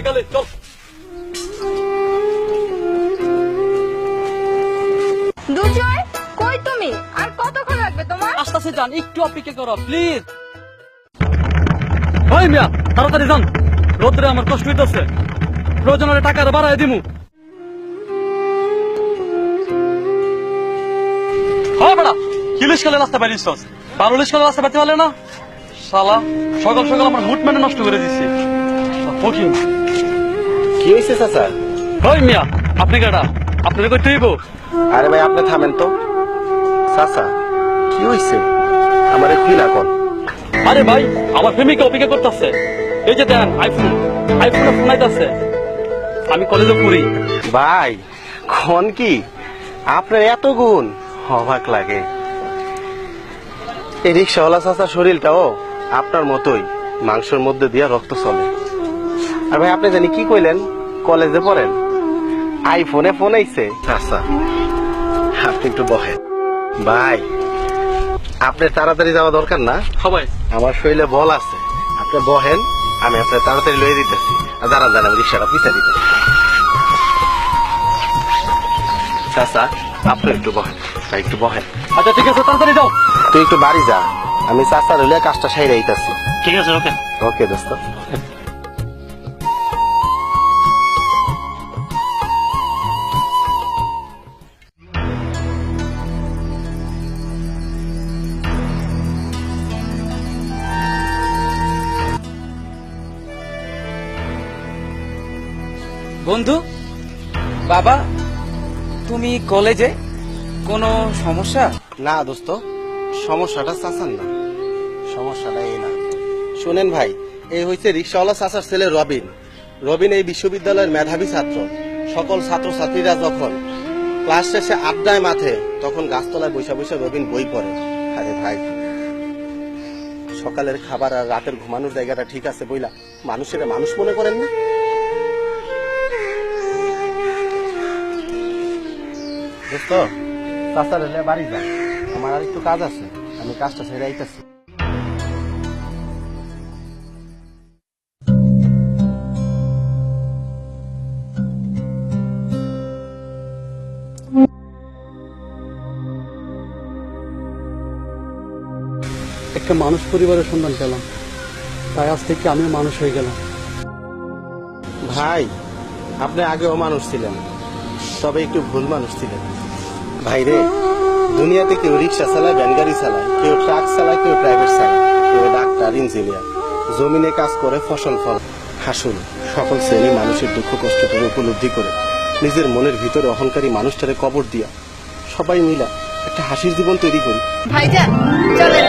গেলে চল। দুজয় কই তুমি? আর কতক্ষণ লাগবে তোমার? আসতেছে যান, একটু অপেক্ষা করো প্লিজ। ওই মিয়া তাড়াতাড়ি যান, রোদ্রে আমার কষ্ট হইতেছে, প্রয়োজন হলে টাকা বাড়াই দিমু। হ্যাঁ বেড়া, কিলিশ খেলে রাস্তা পারিস, পারুলিশ খেলে রাস্তা পারতে পারলে না। শালা সকাল সকাল আমার মুড মানে নষ্ট করে দিচ্ছি। কি হয়েছে চাচা? ওই মিয়া আপনি কেডা? আপনাদের কই তুইব? আরে ভাই আপনি থামেন তো। চাচা কি হয়েছে আমারে খুইলা কোন? আরে ভাই আমার প্রেমিকা অপেক্ষা করতেছে, এই যে দেন আইফোনে ফোন আইতাছে। আমি কলেজে পড়ি। ভাই কোন কি আপনার এত গুণ? অবাক লাগে। এই রিক্সাওয়ালা চাচার শরীরটাও আপনার মতোই, মাংসের মধ্যে দিয়া রক্ত চলে। আর ভাই আপনি জানি কি কইলেন কলেজে পড়েন, আইফোনে ফোন আইছে। চাচা আপনি একটু বহেন। ভাই আপনার তাড়াতাড়ি যাওয়া দরকার না, সবাই আমার শরীরে বল আছে। আপনি বহেন, আমি আপনার তাড়াতাড়ি লয়ে দিতেছি। আর দাঁড়ান দাঁড়ান, আমি রিক্সাটা পিছা দিতে। চাচা আপনি একটু বহেন, ভাই একটু বহেন। আচ্ছা ঠিক আছে, তাড়াতাড়ি যাও। তুই একটু বাড়ি যা, আমি চাচা হইলে কাজটা সাইরে আইতাছি। ঠিক আছে, ওকে ওকে দোস্ত। বন্ধু, বাবা তুমি কলেজে কোনো সমস্যা? না দোস্ত, সমস্যাটা চাচার না, সমস্যাটা এই না। শোনেন ভাই, এই হইছে রিক্সাওয়ালা চাচার ছেলে রবিন। রবিন এই বিশ্ববিদ্যালয়ের মেধাবী ছাত্র। সকল ছাত্রছাত্রীরা যখন ক্লাস শেষে আড্ডায় মাঠে, তখন গাছতলায় বৈশা বৈশা রবিন বই পড়ে। আরে ভাই, সকালের খাবার আর রাতের ঘুমানোর জায়গাটা ঠিক আছে বইলা মানুষের মানুষ মনে করেন না? দোস্ত চাচার হলে বাড়ি যা, আমার আর একটু কাজ আছে, আমি কাজটা ছেড়ে আইতাছি। একটা মানুষ পরিবারের সন্ধান পেলাম, তাই আজ থেকে আমিও মানুষ হয়ে গেলাম। ভাই আপনি আগেও মানুষ ছিলেন, তবে একটু ভুল মানুষ ছিলেন। ভাই রে, দুনিয়াতে কেউ রিক্সা চালায়, ভ্যান গাড়ি চালায়, কেউ ট্রাক চালায়, কেউ প্রাইভেট চালায়, কেউ ডাক্তার, ইঞ্জিনিয়ার, জমিনে কাজ করে, ফসল ফল। হাসুন, সকল শ্রেণী মানুষের দুঃখ কষ্টকে উপলব্ধি করে নিজের মনের ভিতরে অহংকারী মানুষটারে কবর দিয়া সবাই মিলা একটা হাসির জীবন তৈরি করি। ভাইজান চলেন